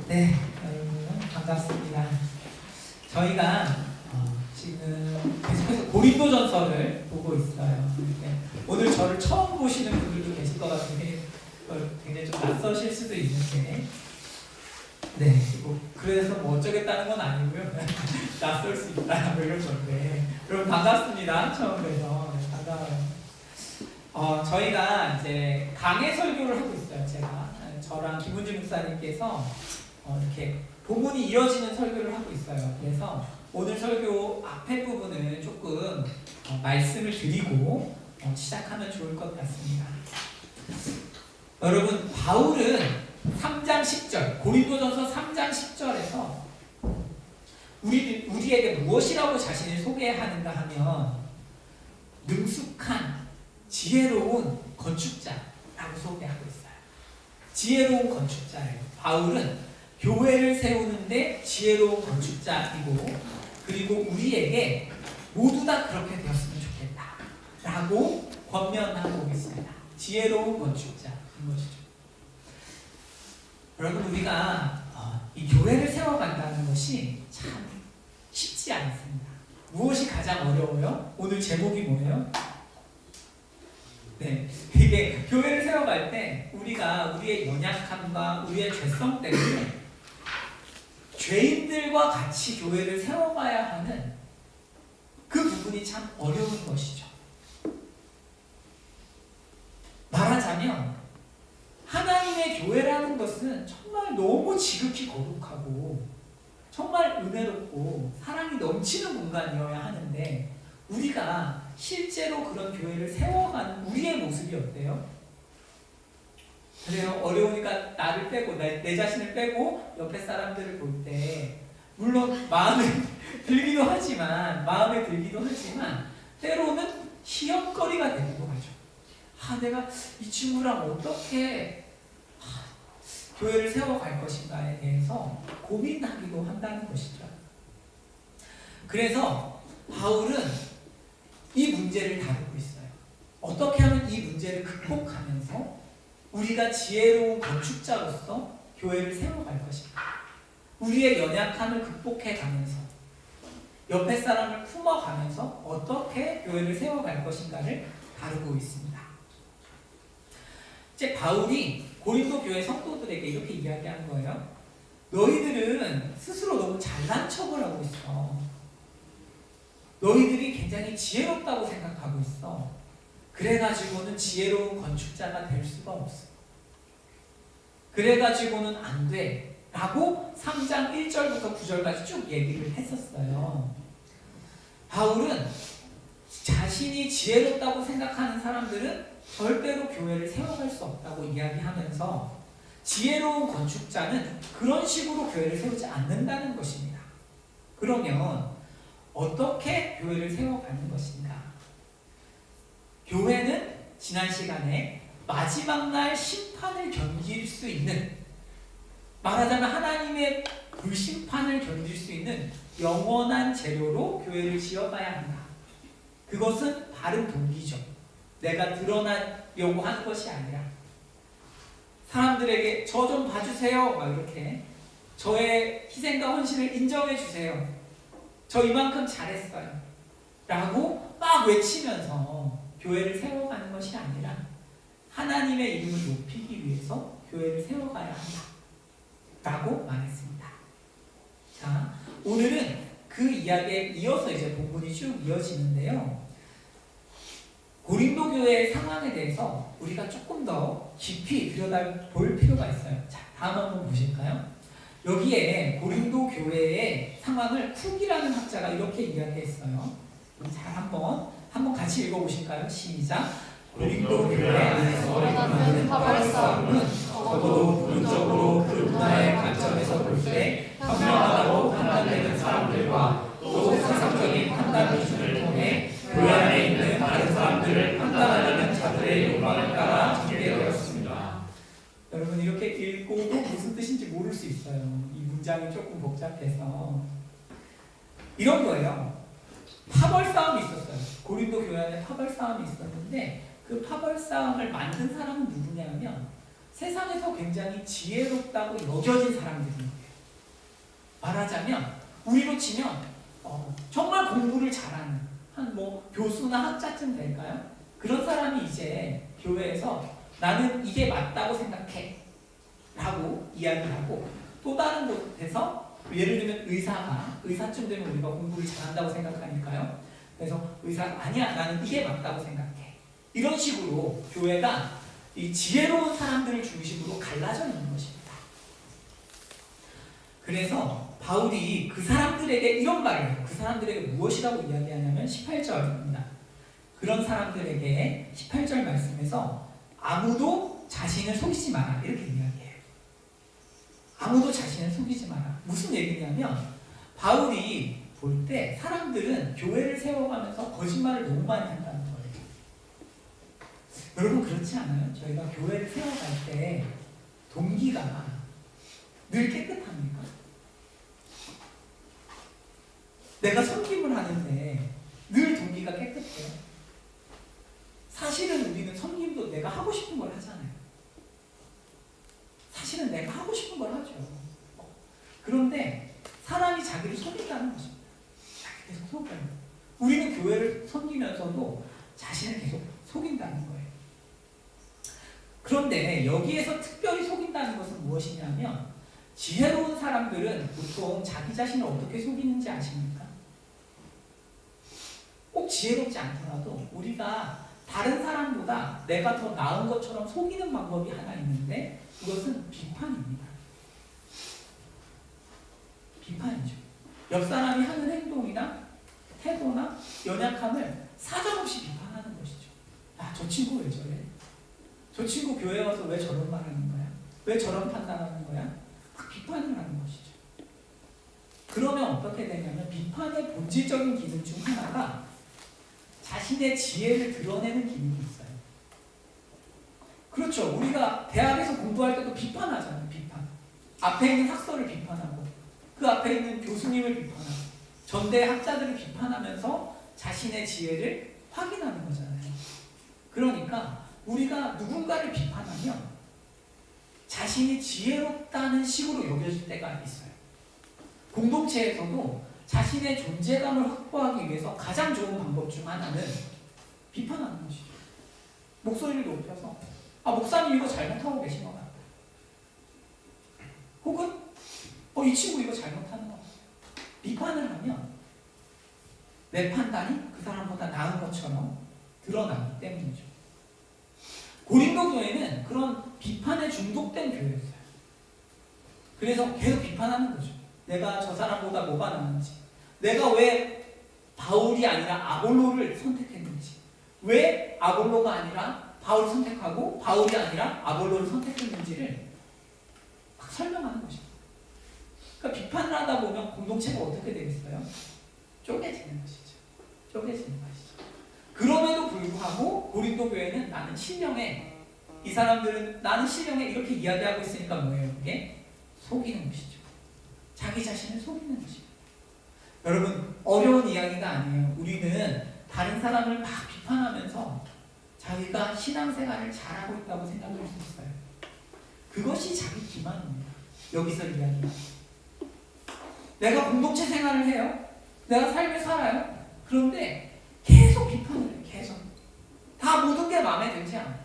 네, 여러분 반갑습니다. 저희가 지금 계속해서 고린도전서를 보고 있어요. 오늘 저를 처음 보시는 분들도 계실 것 같은데 굉장히 좀 낯서실 수도 있는데, 네, 그래서 뭐 어쩌겠다는 건 아니고요. 낯설 수 있다 뭐 이런 건데, 여러분 반갑습니다. 처음 뵈서 반가워요. 저희가 이제 강해 설교를 하고 있어요. 저랑 김은지 목사님께서 이렇게 본문이 이어지는 설교를 하고 있어요. 그래서 오늘 설교 앞에 부분은 조금 말씀을 드리고 시작하면 좋을 것 같습니다. 여러분, 바울은 3장 10절, 고린도전서 3장 10절에서 우리에게 무엇이라고 자신을 소개하는가 하면 능숙한 지혜로운 건축자라고 소개하고 있어요. 지혜로운 건축자예요. 바울은 교회를 세우는데 지혜로운 건축자이고, 그리고 우리에게 모두 다 그렇게 되었으면 좋겠다 라고 권면하고 있습니다. 지혜로운 건축자인 것이죠. 여러분, 우리가 이 교회를 세워간다는 것이 참 쉽지 않습니다. 무엇이 가장 어려워요? 오늘 제목이 뭐예요? 네, 이게 교회를 세워갈 때 우리가 우리의 연약함과 우리의 죄성 때문에 죄인들과 같이 교회를 세워가야 하는 그 부분이 참 어려운 것이죠. 말하자면 하나님의 교회라는 것은 정말 너무 지극히 거룩하고 정말 은혜롭고 사랑이 넘치는 공간이어야 하는데, 우리가 실제로 그런 교회를 세워가는 우리의 모습이 어때요? 그래요. 어려우니까 나를 빼고 내 자신을 빼고 옆에 사람들을 볼 때 물론 마음에 들기도 하지만 때로는 시험거리가 되기도 하죠. 내가 이 친구랑 어떻게 교회를 세워갈 것인가에 대해서 고민하기도 한다는 것이죠. 그래서 바울은 이 문제를 다루고 있어요. 어떻게 하면 이 문제를 극복하면서 우리가 지혜로운 건축자로서 교회를 세워갈 것인가, 우리의 연약함을 극복해가면서 옆에 사람을 품어가면서 어떻게 교회를 세워갈 것인가를 다루고 있습니다. 이제 바울이 고린도 교회 성도들에게 이렇게 이야기한 거예요. 너희들은 스스로 너무 잘난 척을 하고 있어. 너희들이 굉장히 지혜롭다고 생각하고 있어. 그래가지고는 지혜로운 건축자가 될 수가 없어. 그래가지고는 안 돼. 라고 3장 1절부터 9절까지 쭉 얘기를 했었어요. 바울은 자신이 지혜롭다고 생각하는 사람들은 절대로 교회를 세워갈 수 없다고 이야기하면서 지혜로운 건축자는 그런 식으로 교회를 세우지 않는다는 것입니다. 그러면 어떻게 교회를 세워가는 것인가? 교회는 지난 시간에 마지막 날 심판을 견딜 수 있는, 말하자면 하나님의 불심판을 견딜 수 있는 영원한 재료로 교회를 지어가야 한다. 그것은 바른 동기죠. 내가 드러나려고 하는 것이 아니라 사람들에게 저 좀 봐주세요 막 이렇게 저의 희생과 헌신을 인정해 주세요, 저 이만큼 잘했어요 라고 막 외치면서 교회를 세워가는 것이 아니라 하나님의 이름을 높이기 위해서 교회를 세워가야 한다 라고 말했습니다. 자, 오늘은 그 이야기에 이어서 이제 본문이 쭉 이어지는데요, 고린도 교회의 상황에 대해서 우리가 조금 더 깊이 들여다볼 필요가 있어요. 자, 다음 한번 보실까요? 여기에 고린도 교회의 상황을 쿡이라는 학자가 이렇게 이야기했어요. 잘 한번 같이 읽어보실까요? 시작. 고린도 교회 안에서 일어나는 파벌 싸움은 적어도 부분적으로 그 문화의 관점에서 볼 때 현명하다고 판단되는 사람들과 또 세상적인 판단 기준을 통해 교회 안에 있는 다른 사람들을 판단하려는 자들의 욕망을 따라 전개되었습니다. 여러분, 이렇게 읽고도 무슨 뜻인지 모를 수 있어요. 이 문장이 조금 복잡해서. 이런 거예요. 파벌 싸움이 있었어요. 고린도 교회 안에 파벌 싸움이 있었는데 그 파벌 싸움을 만든 사람은 누구냐면 세상에서 굉장히 지혜롭다고 여겨진 사람들인 거예요. 말하자면 우리로 치면 정말 공부를 잘하는 한 뭐 교수나 학자쯤 될까요? 그런 사람이 이제 교회에서 나는 이게 맞다고 생각해 라고 이야기하고, 또 다른 곳에서 예를 들면 의사쯤 되면 우리가 공부를 잘한다고 생각하니까요. 그래서 의사가 아니야 나는 이게 맞다고 생각해, 이런 식으로 교회가 이 지혜로운 사람들을 중심으로 갈라져 있는 것입니다. 그래서 바울이 그 사람들에게 이런 말을 해요. 그 사람들에게 무엇이라고 이야기하냐면 18절입니다. 그런 사람들에게 18절 말씀에서 아무도 자신을 속이지 마라 이렇게 이야기해요. 아무도 자신을 속이지 마라. 무슨 얘기냐면 바울이 볼 때 사람들은 교회를 세워가면서 거짓말을 너무 많이 한다는 거예요. 여러분 그렇지 않아요? 저희가 교회를 세워갈 때 동기가 늘 깨끗합니까? 내가 섬김을 하는데 늘 동기가 깨끗해요. 사실은 우리는 섬김도 내가 하고 싶은 걸 하잖아요. 사실은 내가 하고 싶은 걸 하죠. 그런데 사람이 자기를 속인다는 것입니다. 자기 계속 속여요. 우리는 교회를 섬기면서도 자신을 계속 속인다는 거예요. 그런데 여기에서 특별히 속인다는 것은 무엇이냐면, 지혜로운 사람들은 보통 자기 자신을 어떻게 속이는지 아십니까? 꼭 지혜롭지 않더라도 우리가 다른 사람보다 내가 더 나은 것처럼 속이는 방법이 하나 있는데, 그것은 비판입니다. 비판이죠. 옆 사람이 하는 행동이나 태도나 연약함을 사정없이 비판하는 것이죠. 아, 저 친구 왜 저래? 저 친구 교회 와서 왜 저런 말 하는 거야? 왜 저런 판단하는 거야? 비판을 하는 것이죠. 그러면 어떻게 되냐면 비판의 본질적인 기능 중 하나가 자신의 지혜를 드러내는 기능이 있어요. 그렇죠. 우리가 대학에서 공부할 때도 비판하잖아요. 비판. 앞에 있는 학설을 비판하고 그 앞에 있는 교수님을 비판하고 전대 학자들을 비판하면서 자신의 지혜를 확인하는 거잖아요. 그러니까 우리가 누군가를 비판하면 자신이 지혜롭다는 식으로 여겨질 때가 있어요. 공동체에서도 자신의 존재감을 확보하기 위해서 가장 좋은 방법 중 하나는 비판하는 것이죠. 목소리를 높여서 목사님 이거 잘못하고 계신 것 같아요. 혹은 이 친구 이거 잘못하는 것 같아요. 비판을 하면 내 판단이 그 사람보다 나은 것처럼 드러나기 때문이죠. 고린도 교회는 그런 비판에 중독된 교회였어요. 그래서 계속 비판하는 거죠. 내가 저 사람보다 뭐가 나은지, 내가 왜 바울이 아니라 아볼로를 선택했는지, 왜 아볼로가 아니라 바울을 선택하고 바울이 아니라 아볼로를 선택했는지를 막 설명하는 것입니다. 그러니까 비판을 하다 보면 공동체가 어떻게 되겠어요? 쪼개지는 것이죠. 쪼개지는 것이죠. 그럼에도 불구하고 고린도 교회는 나는 신령해, 이 사람들은 나는 신령해 이렇게 이야기하고 있으니까 뭐예요? 그게 속이는 것이죠. 자기 자신을 속이는 것입니다. 여러분 어려운 이야기가 아니에요. 우리는 다른 사람을 막 비판하면서 자기가 신앙생활을 잘하고 있다고 생각할 수 있어요. 그것이 자기 기만입니다. 여기서 이야기합니다. 내가 공동체 생활을 해요. 내가 삶을 살아요. 그런데 계속 비판을 해요. 계속. 다 모든 게 마음에 들지 않아요.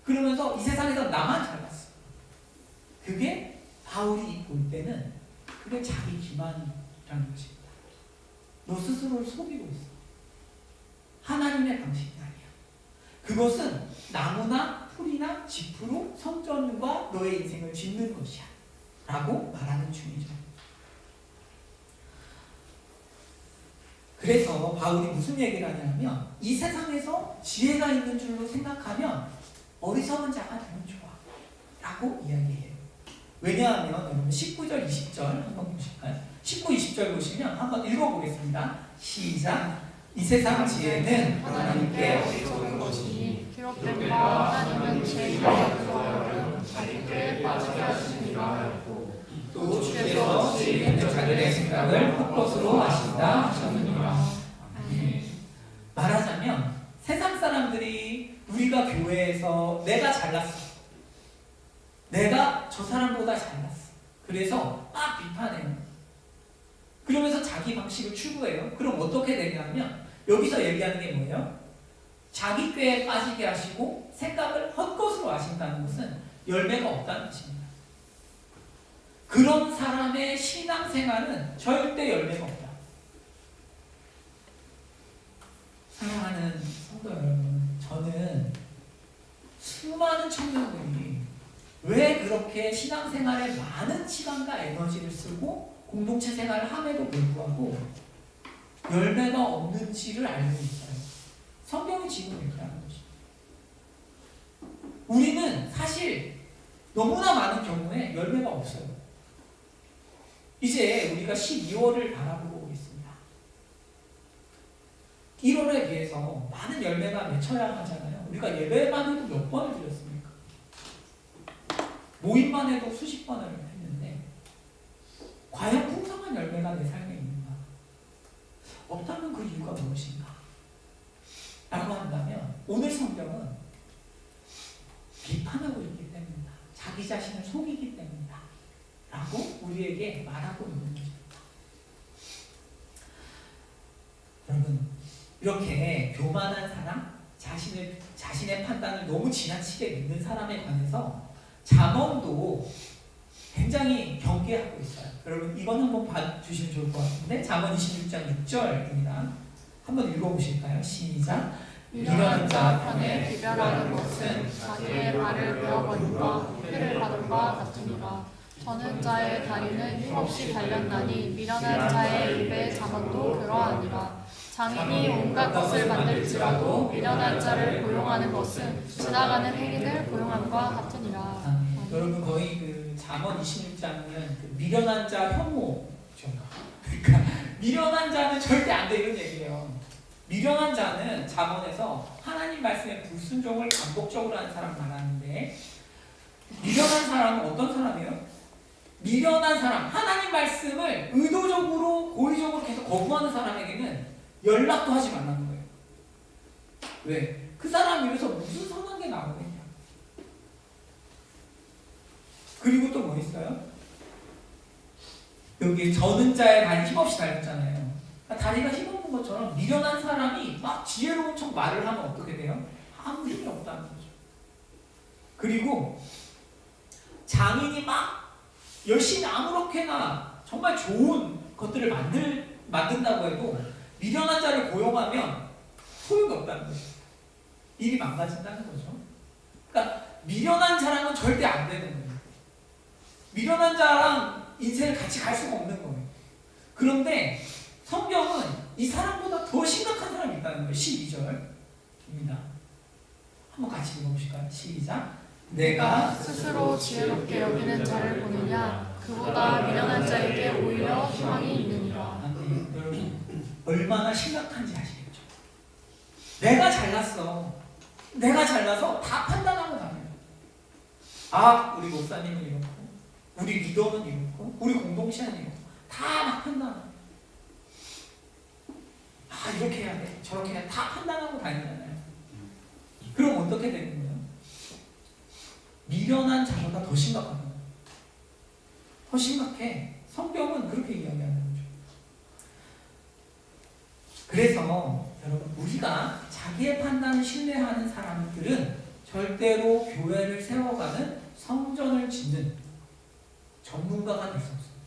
그러면서 이 세상에서 나만 잘 봤어. 그게 바울이 볼 때는 그게 자기 기만이라는 것입니다. 너 스스로를 속이고 있어. 하나님의 방식이 아니야. 그것은 나무나 풀이나 짚으로 성전과 너의 인생을 짓는 것이야 라고 말하는 중이죠. 그래서 바울이 무슨 얘기를 하냐면 이 세상에서 지혜가 있는 줄로 생각하면 어리석은 자가 되면 좋아 라고 이야기해요. 왜냐하면 여러분 19절 20절 한번 보실까요? 19, 20절 보시면 한번 읽어보겠습니다. 시작. 이 세상 지혜는 하나님께 어리석은 것이니 기록된 바와 하나님은 지혜가 좋아하여 자기께 빠지게 하시니라 하였고 또 주께서 지혜 있는 자들의 생각을 헛것으로 하신다 하셨느니라. 말하자면 세상 사람들이 우리가 교회에서 내가 잘났어, 대해서 막 비판해요. 그러면서 자기 방식을 추구해요. 그럼 어떻게 되냐면 여기서 얘기하는 게 뭐예요? 자기 꾀에 빠지게 하시고 생각을 헛것으로 하신다는 것은 열매가 없다는 뜻입니다. 그런 사람의 신앙생활은 절대 열매가 없다. 사랑하는 성도 여러분, 저는 수많은 청년들이 왜 그렇게 신앙생활에 많은 시간과 에너지를 쓰고 공동체 생활을 함에도 불구하고 열매가 없는지를 알고 있어요. 성경이 지금 얘기하는 거죠. 우리는 사실 너무나 많은 경우에 열매가 없어요. 이제 우리가 12월을 바라보고 있습니다. 1월에 비해서 많은 열매가 맺혀야 하잖아요. 우리가 예배만 해도 몇 번을 드렸습니까? 모임만 해도 수십 번을 했는데 과연 풍성한 열매가 내 삶에 있는가? 없다면 그 이유가 무엇인가? 라고 한다면 오늘 성경은 비판하고 있기 때문이다. 자기 자신을 속이기 때문이다. 라고 우리에게 말하고 있는 것입니다. 여러분, 이렇게 교만한 사람, 자신의 판단을 너무 지나치게 믿는 사람에 관해서 잠언도 굉장히 경계하고 있어요. 여러분, 이건 한번 봐주시면 좋을 것 같은데 잠언 26장 6절입니다. 한번 읽어보실까요? 시작. 미련한 자 편에 비별하는 것은 자기의 발을 베어버림과 회를 받음과 같으니라. 저는 자의 다리는 힘없이 달렸나니 미련한 자의 입의 잠언도 그러하니라. 장인이 온갖 것을 만들지라도 미련한 자를 고용하는 것은 지나가는 행인을 고용함과 같으니라. 여러분, 거의 그 잠언 26장은 그 미련한 자 혐오죠. 그러니까 미련한 자는 절대 안 돼, 이런 얘기예요. 미련한 자는 잠언에서 하나님 말씀에 불순종을 반복적으로 하는 사람 말하는데, 미련한 사람은 어떤 사람이에요? 미련한 사람, 하나님 말씀을 의도적으로 고의적으로 계속 거부하는 사람에게는 연락도 하지 말라는 거예요. 왜? 그 사람 입에서 무슨 선한 게 나오겠냐. 그리고 또 뭐 있어요? 여기 저는 자의 발이 힘없이 달렸잖아요. 그러니까 다리가 힘없는 것처럼 미련한 사람이 막 지혜로운 척 말을 하면 어떻게 돼요? 아무 힘이 없다는 거죠. 그리고 장인이 막 열심히 아무렇게나 정말 좋은 것들을 만든다고 해도 미련한 자를 고용하면 소용이 없다는 거죠. 일이 망가진다는 거죠. 그러니까 미련한 자랑은 절대 안 되는 거예요. 미련한 자랑 인생을 같이 갈 수가 없는 거예요. 그런데 성경은 이 사람보다 더 심각한 사람이 있다는 거예요. 12절입니다. 한번 같이 읽어보실까요? 시작. 내가 스스로 지혜롭게 여기는 자를 보느냐 그보다 미련한 자에게 오히려 희망이 있느니라. 여러분, 얼마나 심각한지 아시겠죠? 내가 잘났어. 내가 잘나서 다 판단하고 다녀요. 아, 우리 목사님은 이렇고, 우리 리더는 이렇고, 우리 공동체는 이렇고, 다 막 판단해요. 아, 이렇게 해야 돼, 저렇게 해야 돼, 다 판단하고 다니잖아요. 그럼 어떻게 되는 거예요? 미련한 자보다 더 심각한 거예요. 더 심각해. 성경은 그렇게 이야기하는 거죠. 그래서 여러분, 우리가 자기의 판단을 신뢰하는 사람들은 절대로 교회를 세워가는 성전을 짓는 전문가가 될 수 없습니다.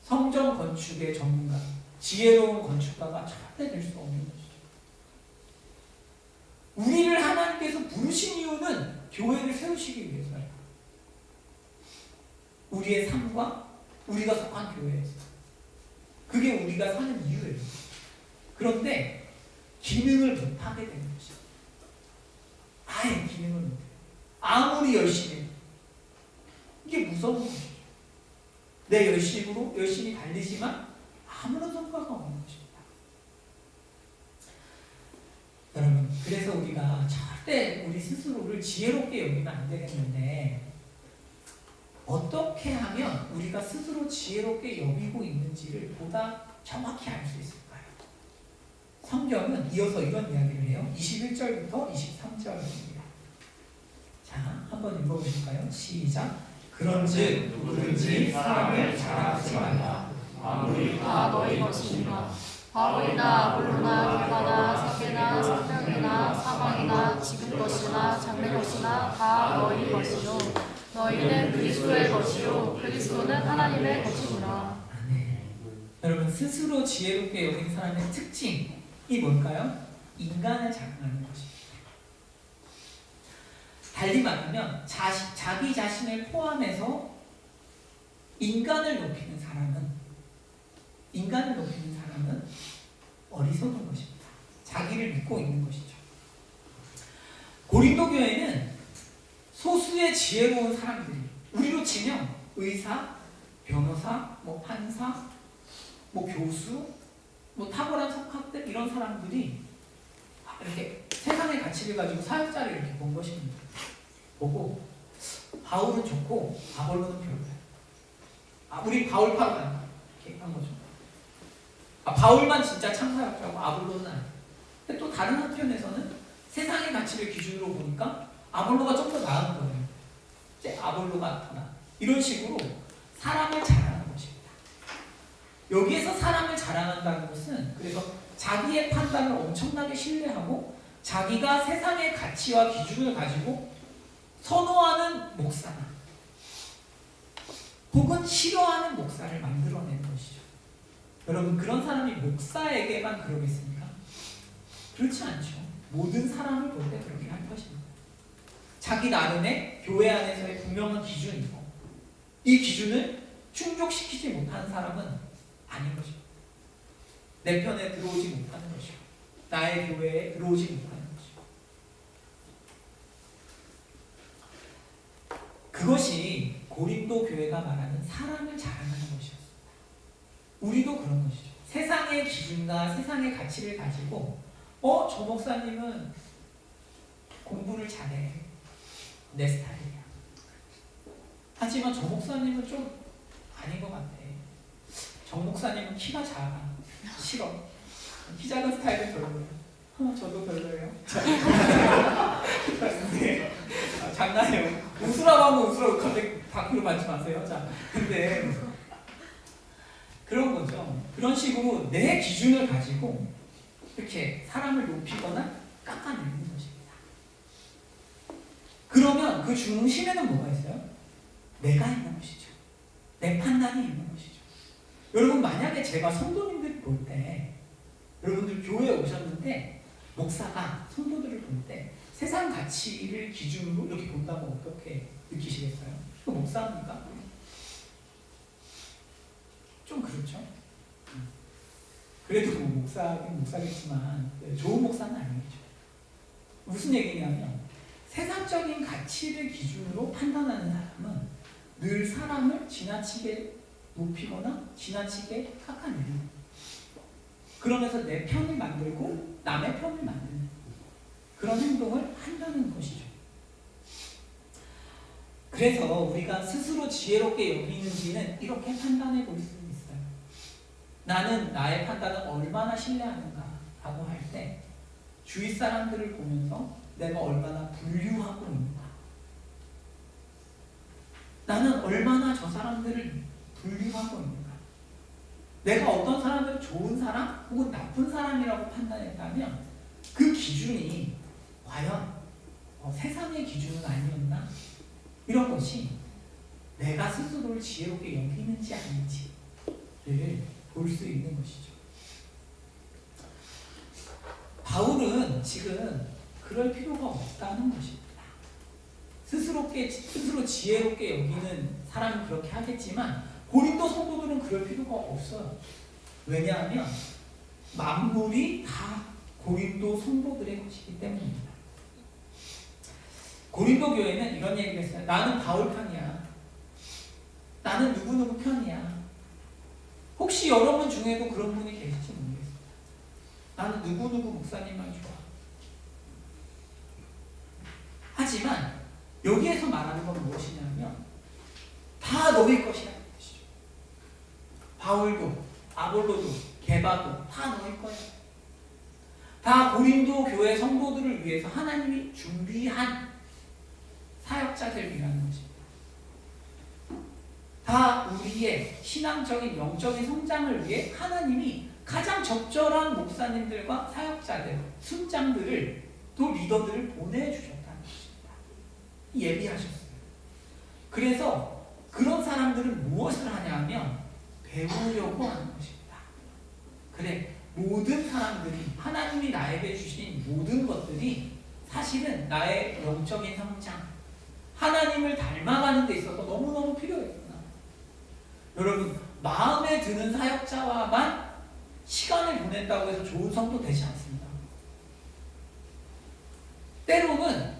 성전 건축의 전문가, 지혜로운 건축가가 절대 될 수 없는 것이죠. 우리를 하나님께서 부르신 이유는 교회를 세우시기 위해서예요. 우리의 삶과 우리가 속한 교회에서. 그게 우리가 사는 이유예요. 그런데 기능을 못하게 되는 것이죠. 아예 기능을 못해요. 아무리 열심히 해도. 이게 무서운 것이죠. 내 열심히 달리지만 아무런 성과가 없는 것입니다. 여러분, 그래서 우리가 절대 우리 스스로를 지혜롭게 여기면 안 되겠는데, 어떻게 하면 우리가 스스로 지혜롭게 여기고 있는지를 보다 정확히 알 수 있을까요? 성경은 이어서 이런 이야기를 해요. 21절부터 23절입니다. 자, 한번 읽어보실까요? 시작. 그런즉 누구든지 사람을 자랑하지 말라. 아무리 다 너희 것이니라. 바울이나 아볼로나 게바나 사계나 성령이나 사방이나 지금 것이나 장래 것이나 다 너희 것이요 너희는 그리스도의 것이요 그리스도는 하나님의 것이니라. 여러분, 스스로 지혜롭게 여긴 사람의 특징이 뭘까요? 인간을 자랑하는 것입니다. 달리 말하면 자기 자신을 포함해서 인간을 높이는 사람은 어리석은 것입니다. 자기를 믿고 있는 것이죠. 고린도 교회는 소수의 지혜로운 사람들이, 우리로 치면 의사, 변호사, 판사, 교수, 탁월한 석학들, 이런 사람들이 이렇게 세상의 가치를 가지고 사역자를 이렇게 본 것입니다. 보고 바울은 좋고 아볼로는 별로야. 우리 바울 파로 간다. 이렇게 한 거죠. 바울만 진짜 참사역자고 아볼로는 아니야. 근데 또 다른 한편에서는 세상의 가치를 기준으로 보니까 아볼로가 좀 더 나은 거예요. 이제 아볼로가 더 나아. 이런 식으로 사람을 자랑하는 것입니다. 여기에서 사람을 자랑한다는 것은 그래서 자기의 판단을 엄청나게 신뢰하고 자기가 세상의 가치와 기준을 가지고 선호하는 목사나 혹은 싫어하는 목사를 만들어내는 것이죠. 여러분, 그런 사람이 목사에게만 그러겠습니까? 그렇지 않죠. 모든 사람을 볼 때 그렇게 할 것입니다. 자기 나름의 교회 안에서의 분명한 기준이 있고 이 기준을 충족시키지 못하는 사람은 아닌 것입니다. 내 편에 들어오지 못하는 것이고 나의 교회에 들어오지 못하는 것이고 그것이 고린도 교회가 말하는 사람을 자랑하는 것이었습니다. 우리도 그런 것이죠. 세상의 기준과 세상의 가치를 가지고 저 목사님은 공부를 잘해. 내 스타일이야. 하지만 저 목사님은 좀 아닌 것 같아. 정 목사님은 키가 작아. 싫어. 키 작은 스타일은 별로예요. 저도 별로예요. 네. 장난이에요. 웃으라고 하면 웃으라고 갑자기 밖으로 받지 마세요. 자, 근데 그런 거죠. 그런 식으로 내 기준을 가지고 이렇게 사람을 높이거나 깎아내리는 것입니다. 그러면 그 중심에는 뭐가 있어요? 내가 있는 것이죠. 내 판단이 있는 것이죠. 여러분, 만약에 제가 성도님들 볼 때, 여러분들 교회에 오셨는데 목사가 성도들을 볼 때 세상 가치를 기준으로 이렇게 본다면 어떻게 느끼시겠어요? 그 목사입니까? 좀 그렇죠. 그래도 목사긴 목사겠지만 좋은 목사는 아니겠죠. 무슨 얘기냐면 세상적인 가치를 기준으로 판단하는 사람은 늘 사람을 지나치게 높이거나 지나치게 깎아내리는 거예요. 그러면서 내 편을 만들고 남의 편을 만드는 그런 행동을 한다는 것이죠. 그래서 우리가 스스로 지혜롭게 여기는지는 이렇게 판단해 볼 수 있어요. 나는 나의 판단을 얼마나 신뢰하는가 라고 할 때 주위 사람들을 보면서 내가 얼마나 분류하고 있는가, 나는 얼마나 저 사람들을 분류하고 있는가, 내가 어떤 사람을 좋은 사람 혹은 나쁜 사람이라고 판단했다면 그 기준이 과연 세상의 기준은 아니었나, 이런 것이 내가 스스로를 지혜롭게 여기는지 아닌지를 볼 수 있는 것이죠. 바울은 지금 그럴 필요가 없다는 것입니다. 스스로 지혜롭게 여기는 사람은 그렇게 하겠지만 고린도 성도들은 그럴 필요가 없어요. 왜냐하면 만물이 다 고린도 성도들의 것이기 때문입니다. 고린도 교회는 이런 얘기를 했어요. 나는 바울 편이야. 나는 누구누구 편이야. 혹시 여러분 중에도 그런 분이 계실지 모르겠습니다. 나는 누구누구 목사님만 좋아. 하지만 여기에서 말하는 건 무엇이냐면 다 너희 것이라는 것이죠. 바울도 아볼로도 게바도 다 너희 거예요. 다 고린도 교회 성도들을 위해서 하나님이 준비한 사역자들이라는 것입니다. 다 우리의 신앙적인 영적인 성장을 위해 하나님이 가장 적절한 목사님들과 사역자들, 순장들을 또 리더들을 보내주셨다는 것입니다. 예비하셨어요. 그래서 그런 사람들은 무엇을 하냐면 배우려고 하는 것입니다. 그래, 모든 사람들이 하나님이 나에게 주신 모든 것들이 사실은 나의 영적인 성장, 하나님을 닮아가는 데 있어서 너무너무 필요했구나. 여러분, 마음에 드는 사역자와만 시간을 보낸다고 해서 좋은 성도 되지 않습니다. 때로는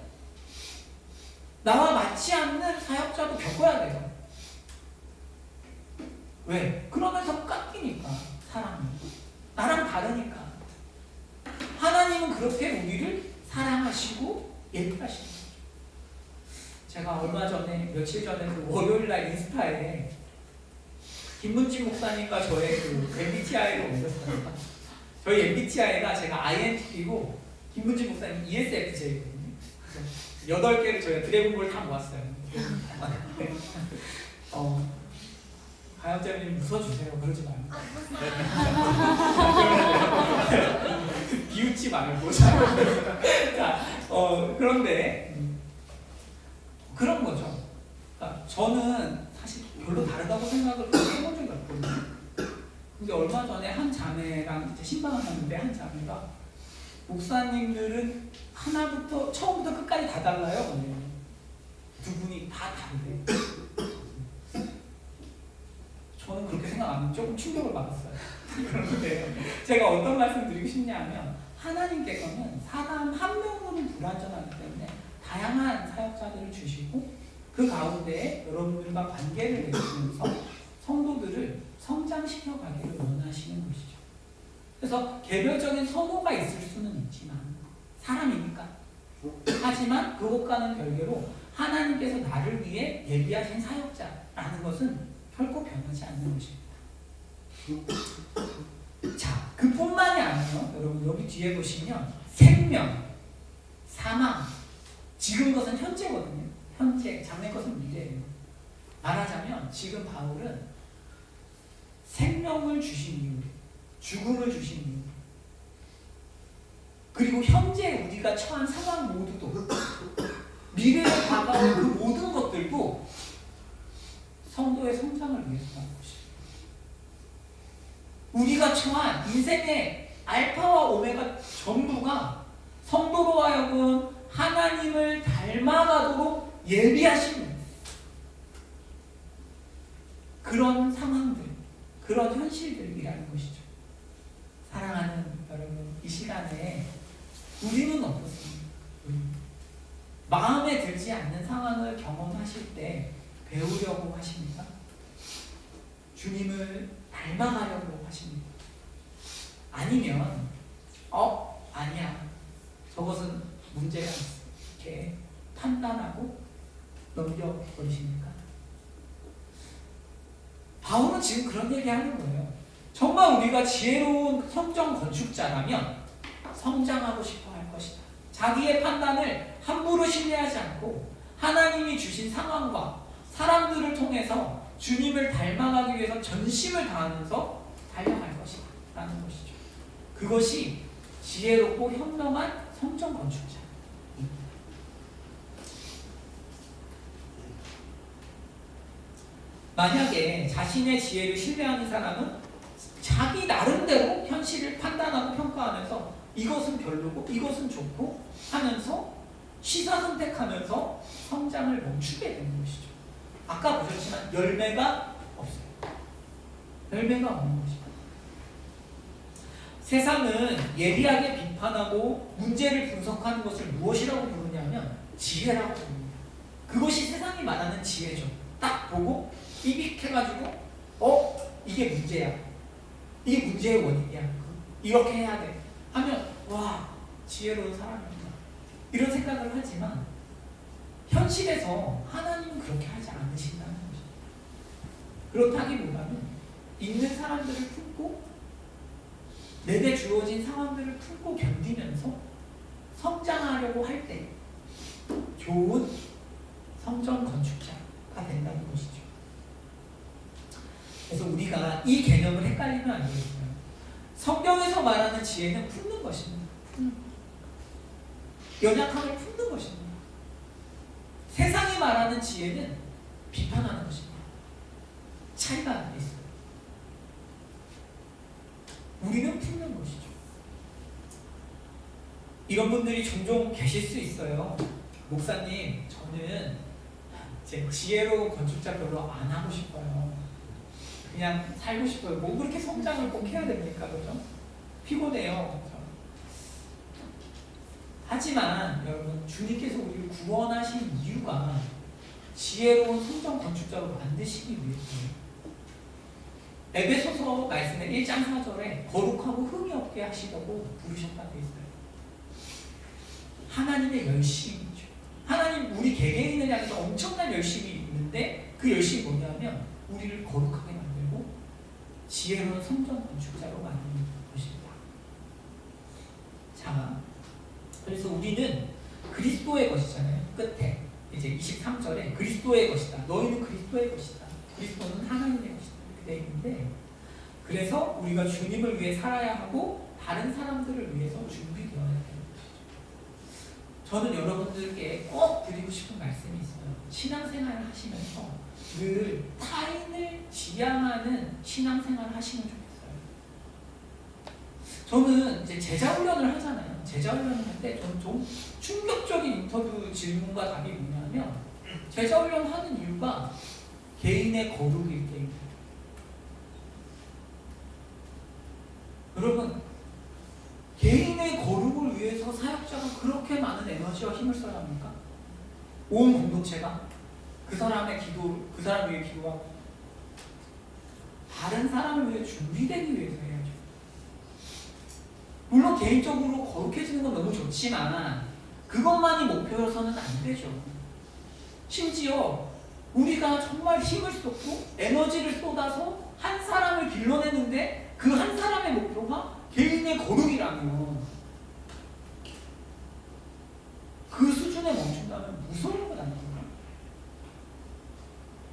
나와 맞지 않는 사역자도 겪어야 돼요. 왜? 그러면서 깎이니까, 사람이. 나랑 다르니까. 하나님은 그렇게 우리를 사랑하시고 예뻐하시는 거죠. 제가 얼마 전에, 며칠 전에 그 월요일날 인스타에 김문진 목사님과 저의 그 MBTI를 올렸어요. 저희 MBTI가 제가 INTP고 김문진 목사님 ESFJ거든요. 8개를 저희가 드래곤볼 다 모았어요. 가영자님 웃어주세요. 그러지 말고. 비웃지 말고. 자, 그런데 그런 거죠. 그러니까 저는 사실 별로 다르다고 생각을 해본 적이 없거든요. 근데 얼마 전에 한 자매랑 이제 신방을 하는데 한 자매가 목사님들은 하나부터 처음부터 끝까지 다 달라요. 두 분이 다 다르대. 저는 그렇게 생각 안 하고 조금 충격을 받았어요. 그런데 제가 어떤 말씀 드리고 싶냐면 하나님께서는 사람 한 명으로는 불완전하기 때문에 다양한 사역자들을 주시고 그 가운데에 여러분들과 관계를 맺으면서 성도들을 성장시켜 가기를 원하시는 것이죠. 그래서 개별적인 선호가 있을 수는 있지만 사람이니까. 하지만 그것과는 별개로 하나님께서 나를 위해 예비하신 사역자라는 것은 결코 변하지 않는 것입니다. 자, 그뿐만이 아니에요. 여러분 여기 뒤에 보시면 생명, 사망, 지금 것은 현재거든요. 현재, 장래 것은 미래예요. 말하자면 지금 바울은 생명을 주신 이유, 죽음을 주신 이유, 그리고 현재 우리가 처한 상황 모두도 미래에 다가올 그 모든 것들도 성도의 성장을 위해서라는 것입니다. 우리가 처한 인생의 알파와 오메가 전부가 성도로 하여금 하나님을 닮아가도록 예비하신 그런 상황들, 그런 현실들이라는 것이죠. 사랑하는 여러분, 이 시간에 우리는 어떻습니까? 마음에 들지 않는 상황을 경험하실 때 배우려고 하십니까? 주님을 닮아가려고 하십니까? 아니면 아니야, 저것은 문제가 있어, 이렇게 판단하고 넘겨버리십니까? 바울은 지금 그런 얘기하는 거예요. 정말 우리가 지혜로운 성전 건축자라면 성장하고 싶어 할 것이다. 자기의 판단을 함부로 신뢰하지 않고 하나님이 주신 상황과 사람들을 통해서 주님을 닮아가기 위해서 전심을 다하면서 달려갈 것이다 라는 것이죠. 그것이 지혜롭고 현명한 성전 건축자. 만약에 자신의 지혜를 신뢰하는 사람은 자기 나름대로 현실을 판단하고 평가하면서 이것은 별로고 이것은 좋고 하면서 시사선택하면서 성장을 멈추게 되는 것이죠. 아까 보셨지만 열매가 없어요. 열매가 없는 것입니다. 세상은 예리하게 비판하고 문제를 분석하는 것을 무엇이라고 부르냐면 지혜라고 부릅니다. 그것이 세상이 말하는 지혜죠. 딱 보고 삐빅해가지고 이게 문제야, 이게 문제의 원인이야, 이렇게 해야 돼 하면 와, 지혜로운 사람이구나 이런 생각을 하지만 현실에서 하나님은 그렇게 하지 않으신다는 것입니다. 그렇다기보다는 있는 사람들을 품고 내게 주어진 상황들을 품고 견디면서 성장하려고 할 때 좋은 성전 건축자가 된다는 것이죠. 그래서 우리가 이 개념을 헷갈리면 안 되겠어요. 성경에서 말하는 지혜는 품는 것입니다. 연약함을 품는 것입니다. 세상이 말하는 지혜는 비판하는 것입니다. 차이가 있어요. 우리는 품는 것이죠. 이런 분들이 종종 계실 수 있어요. 목사님, 저는 제 지혜로운 건축자 별로 안 하고 싶어요. 그냥 살고 싶어요. 뭐 그렇게 성장을 꼭 해야 됩니까? 그죠? 피곤해요. 그죠? 하지만 여러분, 주님께서 우리를 구원하신 이유가 지혜로운 성전 건축자로 만드시기 위해서예요. 에베소서 말씀에 1장 4절에 거룩하고 흠이 없게 하시려고 부르셨다 되어 있어요. 하나님의 열심이죠. 하나님 우리 개개인을 향해서 엄청난 열심이 있는데 그 열심이 뭐냐면 우리를 거룩하게 만들고 지혜로운 성전 건축자로 만드는 것입니다. 자, 그래서 우리는 그리스도의 것이잖아요. 끝에 이제 23절에 그리스도의 것이다. 너희는 그리스도의 것이다. 그리스도는 하나님의 것이다. 이렇게 되어 있는데, 그래서 우리가 주님을 위해 살아야 하고 다른 사람들을 위해서 준비되어야 되는 것이죠. 저는 여러분들께 꼭 드리고 싶은 말씀이 있어요. 신앙생활을 하시면서 늘 타인을 지향하는 신앙생활을 하시면 좋겠어요. 저는 이제 제자훈련을 하잖아요. 제자훈련을 할 때 저는 좀 충격적인 인터뷰 질문과 답이 뭐냐면, 제자훈련 하는 이유가 개인의 거룩일 때입니다. 여러분, 개인의 거룩을 위해서 사역자가 그렇게 많은 에너지와 힘을 써야 합니까? 온 공동체가 그 사람의 기도, 그 사람 위해 기도하고 다른 사람을 위해 준비되기 위해서 해야죠. 물론 개인적으로 거룩해지는 건 너무 좋지만 그것만이 목표여서는 안 되죠. 심지어 우리가 정말 힘을 쏟고 에너지를 쏟아서 한 사람을 길러내는데 그 한 사람의 목표가 개인의 거룩이라면 그 수준에 멈춘다면 무서운 건 아닙니까?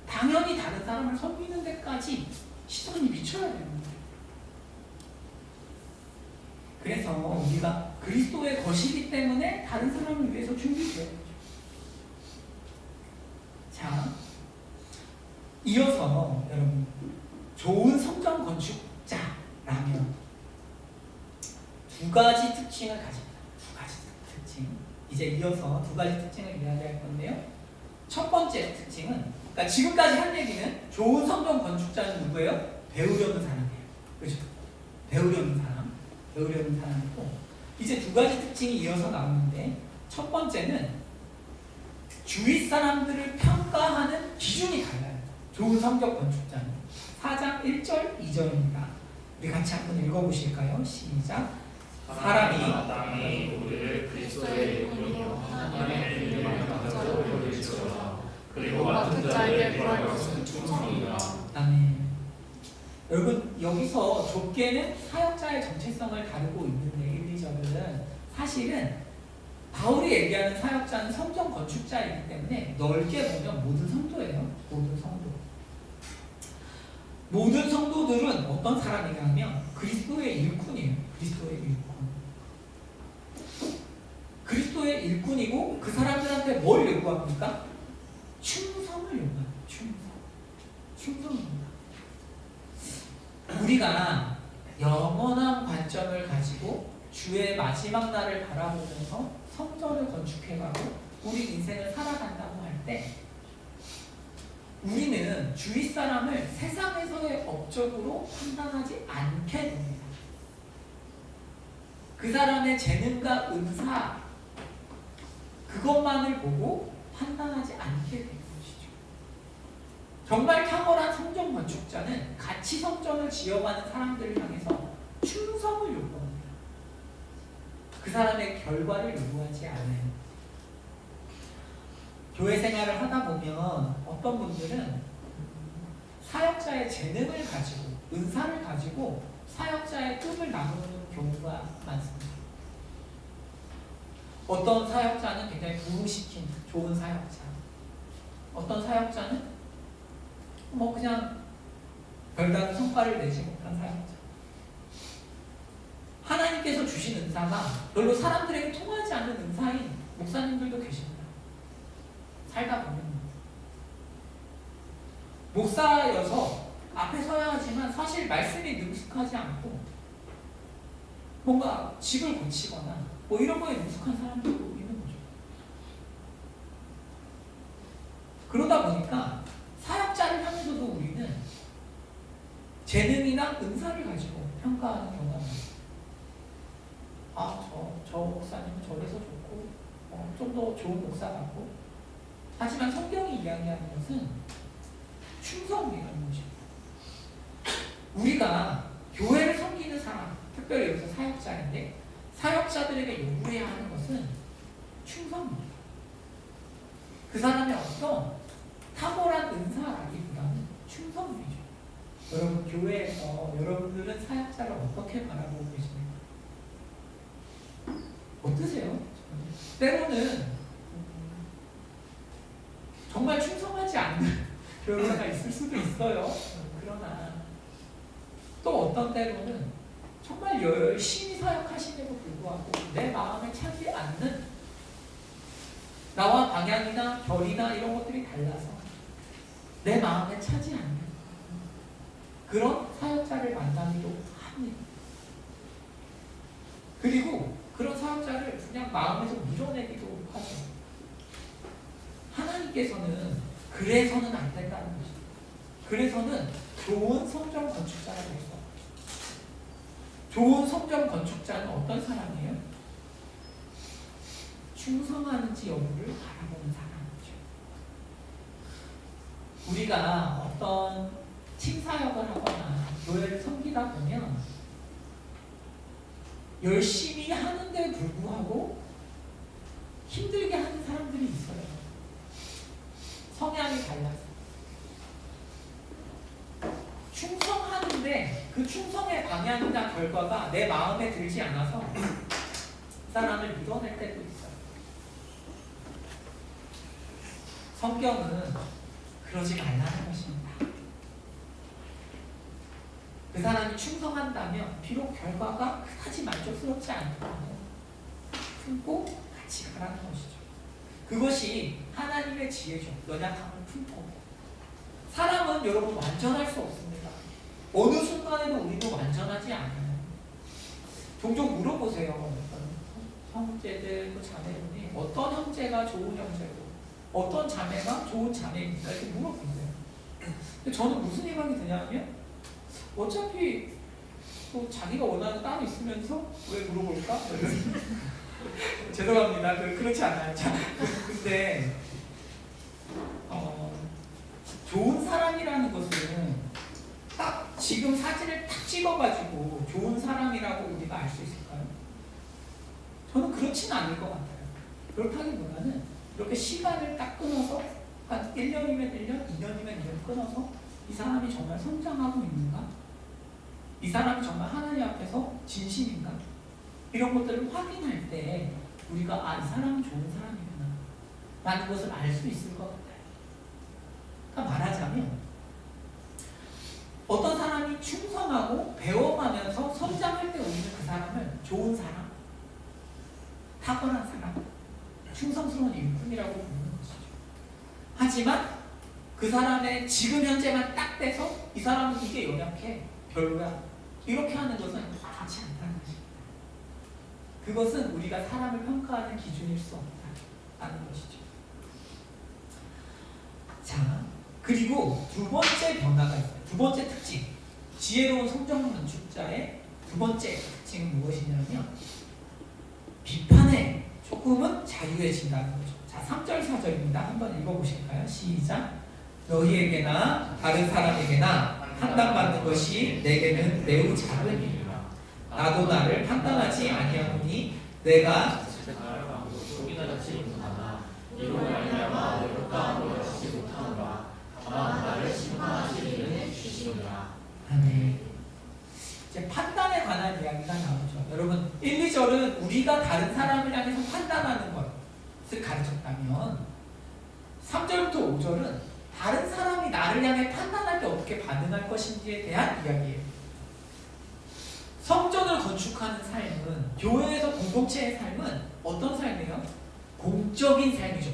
당연히 다른 사람을 섬기는 데까지 시선이 미쳐야 됩니다. 그래서 우리가 그리스도의 것이기 때문에 다른 사람을 위해서 준비되어야 되죠. 자, 이어서 여러분, 좋은 성전 건축자라면 두 가지 특징을 가집니다. 두 가지 특징. 이제 이어서 두 가지 특징을 이야기할 건데요. 첫 번째 특징은, 그러니까 지금까지 한 얘기는 좋은 성전 건축자는 누구예요? 배우려는 사람이에요. 그렇죠? 배우려는 사람. 배우려는 사람이고, 이제 두 가지 특징이 이어서 나오는데, 첫 번째는 주위 사람들을 평가하는 기준이 달라요. 좋은 성전 건축자는 4장 1절 2절입니다. 우리 같이 한번 읽어보실까요? 시작. 사람이 우리를 그리스도의 이름으로 하나님의 이름을 강자로 여길지어다. 그리고 맡은 자에게 구할 것은 충성이라. 아멘. 여러분, 여기서 좁게는 사역자의 정체성을 다루고 있는데 1, 2절은 사실은 바울이 얘기하는 사역자는 성전 건축자이기 때문에 넓게 보면 모든 성도예요. 모든 성도. 모든 성도들은 어떤 사람이냐 하면 그리스도의 일꾼이에요. 그리스도의 일꾼. 그리스도의 일꾼이고 그 사람들한테 뭘 요구합니까? 충성을 요구합니다. 충성입니다. 우리가 영원한 관점을 가지고 주의 마지막 날을 바라보면서 성전을 건축해가고 우리 인생을 살아간다고 할 때 우리는 주위 사람을 세상에서의 업적으로 판단하지 않게 됩니다. 그 사람의 재능과 은사 그것만을 보고 판단하지 않게 되는 것이죠. 정말 탁월한 성전 건축자는 같이 성전을 지어가는 사람들을 향해서 충성을 요구합니다. 그 사람의 결과를 요구하지 않아요. 교회 생활을 하다 보면 어떤 분들은 사역자의 재능을 가지고 은사를 가지고 사역자의 꿈을 나누는 경우가 많습니다. 어떤 사역자는 굉장히 부흥시킨 좋은 사역자, 어떤 사역자는 뭐 그냥 별다른 성과를 내지 못한 사역자. 하나님께서 주신 은사가 별로 사람들에게 통하지 않는 은사인 목사님들도 계십니다. 살다 보면 목사여서 앞에 서야 하지만 사실 말씀이 능숙하지 않고 뭔가 집을 고치거나 뭐 이런 거에 능숙한 사람들도 있는 거죠. 그러다 보니까 사역자를 향해서도 우리는 재능이나 은사를 가지고 평가하는 경우가 많아요. 저 목사님은 저래서 좋고 좀 더 좋은 목사 같고. 하지만 성경이 이야기하는 것은 충성이라는 것입니다. 우리가 교회를 섬기는 사람, 특별히 여기서 사역자인데 사역자들에게 요구해야 하는 것은 충성입니다. 그 사람의 어떤 탁월한 은사라기보다는 충성이죠. 여러분 교회에서 여러분들은 사역자를 어떻게 바라보고 계십니까? 어떠세요? 때로는 정말 충성하지 않는 교회가 있을 수도 있어요. 그러나 또 어떤 때로는 정말 열심히 사역하시는데도 불구하고 내 마음에 차지 않는, 나와 방향이나 결이나 이런 것들이 달라서 내 마음에 차지 않는 그런 사역자를 만나기도 합니다. 그리고 그런 사역자를 그냥 마음에서 밀어내기도 하죠. 하나님께서는 그래서는 안 된다는 것입니다. 그래서는 좋은 성전 건축자라고 했어요. 좋은 성전 건축자는 어떤 사람이에요? 충성하는지 여부를 바라보는 사람이죠. 우리가 어떤 팀사역을 하거나 교회를 섬기다 보면 열심히 하는데 불구하고 힘들게 하는 사람들이 있어요. 성향이 달라서. 충성하는데 그 충성의 방향이나 결과가 내 마음에 들지 않아서 사람을 밀어낼 때도 있어요. 성경은 그러지 말라는 것입니다. 그 사람이 충성한다면 비록 결과가 그다지 만족스럽지 않더라도 품고 같이 가라는 것이죠. 그것이 하나님의 지혜죠. 연약함을 품고. 사람은 여러분 완전할 수 없습니다. 어느 순간에도 우리도 완전하지 않아요. 종종 물어보세요. 형제들, 그 자매분이 어떤 형제가 좋은 형제고 어떤 자매가 좋은 자매입니까? 이렇게 물어보세요. 근데 저는 무슨 생각이 드냐면 어차피 또 자기가 원하는 딸이 있으면서 왜 물어볼까? 죄송합니다. 그렇지 않아요. 자, 근데 좋은 사람이라는 것은 딱 지금 사진을 딱 찍어가지고 좋은 사람이라고 우리가 알 수 있을까요? 저는 그렇지는 않을 것 같아요. 그렇다기보다는 이렇게 시간을 딱 끊어서 한 1년이면 1년, 2년이면 2년 끊어서 이 사람이 정말 성장하고 있는가? 이 사람이 정말 하나님 앞에서 진심인가? 이런 것들을 확인할 때 우리가 이 사람은 좋은 사람이구나 라는 것을 알 수 있을 것 같아요. 그러니까 말하자면 어떤 사람이 충성하고 배워가면서 성장할 때 우리는 그 사람을 좋은 사람, 탁월한 사람, 충성스러운 일꾼이라고 부르는 것이죠. 하지만 그 사람의 지금 현재만 딱 떼서 이 사람은 이게 연약해, 별로야 이렇게 하는 것은 좋지 않다는 것입니다. 그것은 우리가 사람을 평가하는 기준일 수 없다는 것이죠. 자, 그리고 두 번째 변화가 있어요. 두 번째 특징, 지혜로운 성전 건축자의 두 번째 특징은 무엇이냐면 비판에 조금은 자유해진다는 거죠. 자, 3절 4절입니다. 한번 읽어보실까요? 시작. 너희에게나 다른 사람에게나 판단받는 것이 내게는 매우 작은 일이라. 나도 나를 판단하지 아니하노니 내가 속이나지 못하나 이로 말미암아 어렵다 어렵지 못하노라. 다만 나를 심판하시기는 주시노라. 아멘. 이제 판단에 관한 이야기가 나오죠. 여러분 1, 2절은 우리가 다른 사람을 향해서 판단하는 것을 가르쳤다면 3절부터 5절은 다른 사람이 나를 향해 판단할 때 어떻게 반응할 것인지에 대한 이야기예요. 성전을 건축하는 삶은, 교회에서 공동체의 삶은 어떤 삶이에요? 공적인 삶이죠.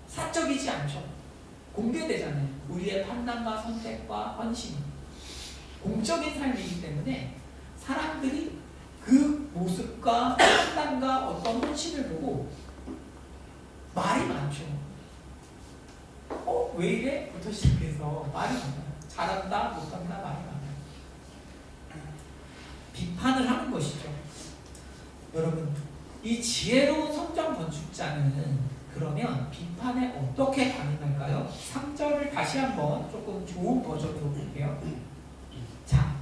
사적이지 않죠. 공개되잖아요. 우리의 판단과 선택과 헌신, 공적인 삶이기 때문에 사람들이 그 모습과 판단과 어떤 헌신을 보고 말이 많죠. 왜 이래? 부터 시작해서 말이 많아요. 잘한다, 못한다, 말이 많아요. 비판을 하는 것이죠. 여러분, 이 지혜로운 성전 건축자는 그러면 비판에 어떻게 반응할까요? 3절을 다시 한번 조금 좋은 버전으로 볼게요. 자,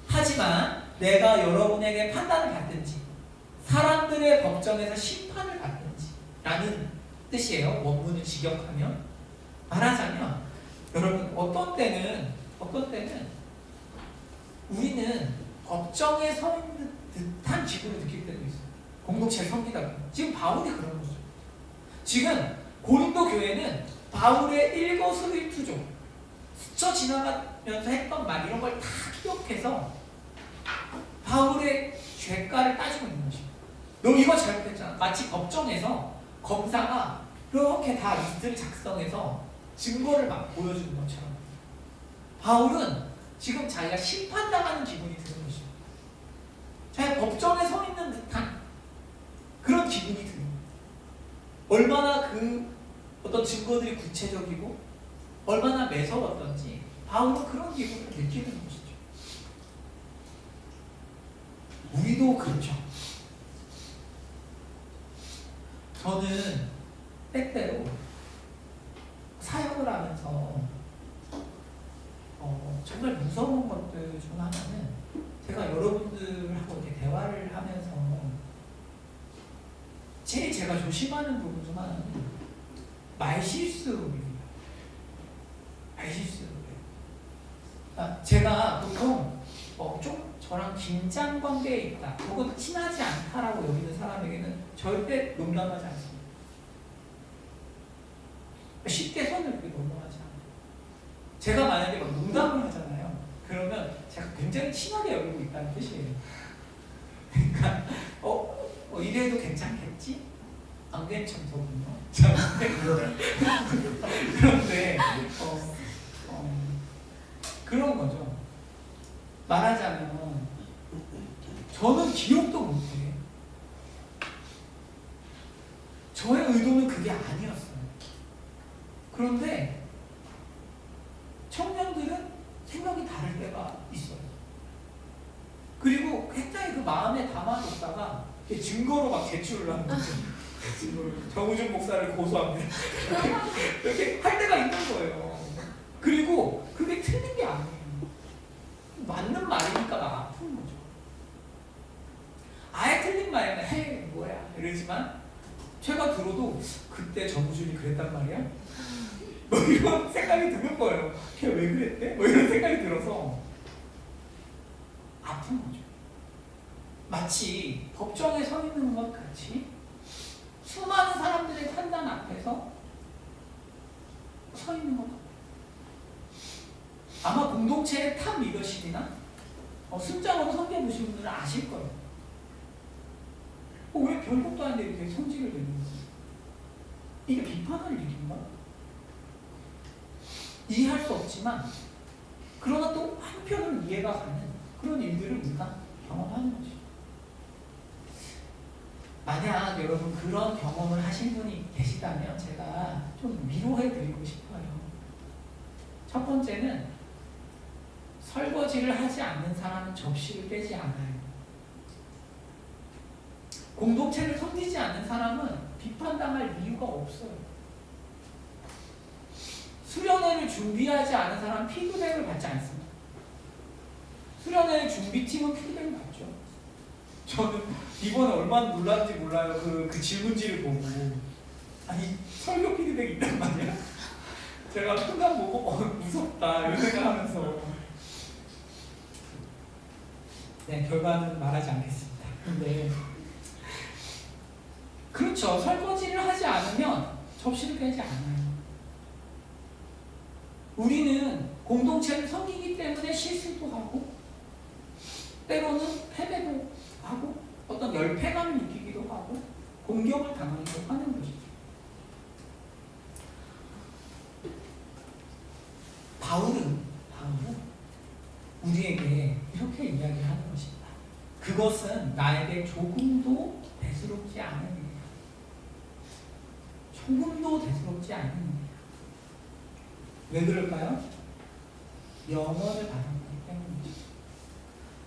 하지만 내가 여러분에게 판단을 받든지 사람들의 법정에서 심판을 받든지 라는 뜻이에요. 원문을 직역하면. 말하자면 여러분, 어떤 때는 우리는 법정에 서 있는 듯한 기분을 느낄 때도 있어요. 공동체를 섬기다 보면. 지금 바울이 그런 거죠. 지금 고린도 교회는 바울의 일거수일투족, 스쳐 지나가면서 했던 말 이런 걸 다 기억해서 바울의 죄가를 따지고 있는 것이에요. 너 이거 잘못했잖아. 마치 법정에서 검사가 이렇게 다 리스트를 작성해서 증거를 막 보여주는 것처럼 바울은 지금 자기가 심판당하는 기분이 드는 것이에요. 자기가 법정에 서 있는 듯한 그런 기분이 드는 거예요. 얼마나 그 어떤 증거들이 구체적이고 얼마나 매서웠던지 바울은 그런 기분을 느끼는 것이죠. 우리도 그렇죠. 저는 때때로 사역을 하면서 정말 무서운 것들 중 하나는 제가 여러분들하고 이렇게 대화를 하면서 제일 제가 조심하는 부분 중 하나는 말실수입니다. 말실수. 제가 보통 좀 저랑 긴장 관계에 있다, 혹은 친하지 않다라고 여기는 사람에게는 절대 농담하지 않습니다. 쉽게 선을 그렇게 넘어가지 않아요. 제가 만약에 막 농담을 하잖아요. 그러면 제가 굉장히 친하게 여기고 있다는 뜻이에요. 그러니까 이래도 괜찮겠지? 안 괜찮더군요. 그런데 그런 거죠. 말하자면 저는 기억도 못해. 저의 의도는 그게 아니었어요. 그런데 청년들은 생각이 다를 때가 있어요. 그리고 굉장히 그 마음에 담아뒀다가 증거로 막 제출을 하는 거죠. 정우준 목사를 고소합니다. 이렇게 할 때가 있는 거예요. 그리고 그게 틀린 게 아니에요. 맞는 말이니까 막 아픈 거죠. 아예 틀린 말이면 헤이 뭐야 이러지만 제가 들어도 그때 정우준이 그랬단 말이야? 뭐 이런 생각이 드는 거예요. 걔 왜 그랬대? 뭐 이런 생각이 들어서 아픈 거죠. 마치 법정에 서 있는 것 같이 수많은 사람들의 판단 앞에서 서 있는 것 같아요. 아마 공동체의 탑 리더십이나 순장으로 섬겨보신 분들은 아실 거예요. 왜 별것도 아닌데 이렇게 성질을 내는 거지? 이게 비판할 일인가? 이해할 수 없지만 그러나 또 한편으로 이해가 가는 그런 일들을 우리가 경험하는 거죠. 만약 여러분 그런 경험을 하신 분이 계시다면 제가 좀 위로해드리고 싶어요. 첫 번째는 설거지를 하지 않는 사람은 접시를 빼지 않아요. 공동체를 섬기지 않는 사람은 비판당할 이유가 없어요. 수련회를 준비하지 않은 사람은 피드백을 받지 않습니다. 수련회 준비팀은 피드백을 받죠. 저는 이번에 얼마나 놀랐는지 몰라요. 그 질문지를 보고. 아니, 설교 피드백이 있단 말이야? 제가 순간 보고 무섭다 이런 생각하면서 네, 결과는 말하지 않겠습니다. 근데 그렇죠. 설거지를 하지 않으면 접시를 빼지 않아요. 우리는 공동체를 섬기기 때문에 실수도 하고 때로는 패배도 하고 어떤 열패감을 느끼기도 하고 공격을 당하기도 하는 것이죠. 바울은 우리에게 이렇게 이야기하는 것입니다. 그것은 나에게 조금도 대수롭지 않은 일이다. 조금도 대수롭지 않은 일이다. 왜 그럴까요? 영원을 바라보기 때문이죠.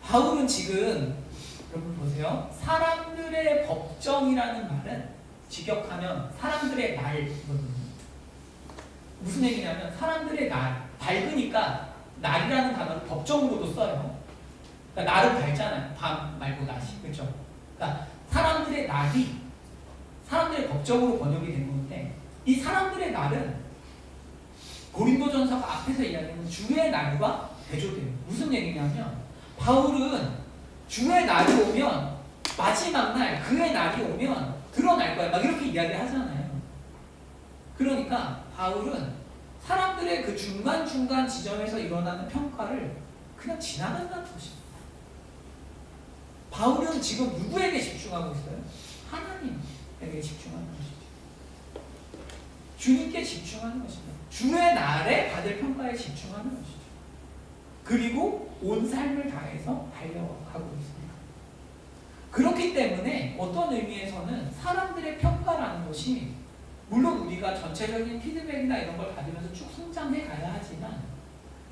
바울은 지금 여러분 보세요. 사람들의 법정이라는 말은 직역하면 사람들의 날이거든요. 무슨 얘기냐면 사람들의 날, 밝으니까 날이라는 단어를 법정으로도 써요. 그러니까 날은 밝잖아요. 밤 말고 낮이. 그렇죠? 그러니까 사람들의 날이 사람들의 법정으로 번역이 된 건데 이 사람들의 날은 고린도전서가 앞에서 이야기하는 주의 날과 대조돼요. 무슨 얘기냐면 바울은 주의 날이 오면 마지막 날 그의 날이 오면 드러날 거야. 막 이렇게 이야기하잖아요. 그러니까 바울은 사람들의 그 중간중간 지점에서 일어나는 평가를 그냥 지나간다는 것입니다. 바울은 지금 누구에게 집중하고 있어요? 하나님에게 집중하는 것이죠. 주님께 집중하는 것입니다. 주의 날에 받을 평가에 집중하는 것이죠. 그리고 온 삶을 다해서 달려가고 있습니다. 그렇기 때문에 어떤 의미에서는 사람들의 평가라는 것이 물론 우리가 전체적인 피드백이나 이런 걸 받으면서 쭉 성장해 가야 하지만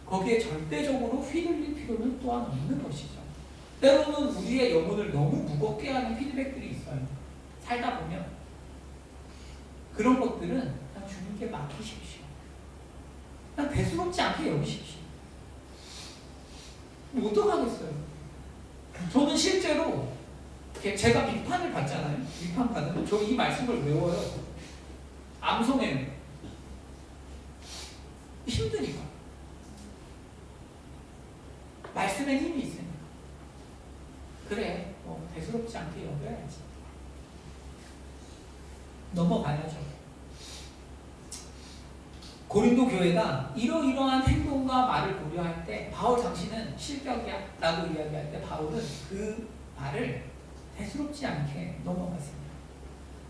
거기에 절대적으로 휘둘릴 필요는 또한 없는 것이죠. 때로는 우리의 영혼을 너무 무겁게 하는 피드백들이 있어요. 살다 보면 그런 것들은 그냥 주님께 맡기십시오. 그냥 대수롭지 않게 여기십시오. 뭐 어떡하겠어요? 저는 실제로 제가 비판을 받잖아요. 비판 받으면 저 이 말씀을 외워요. 암송해요. 힘드니까. 말씀에 힘이 있으니까. 그래, 대수롭지 않게 여겨야지. 넘어가야죠. 고린도 교회가 이러이러한 행동과 말을 고려할 때 바울 당신은 실격이야 라고 이야기할 때 바울은 그 말을 대수롭지 않게 넘어갔습니다.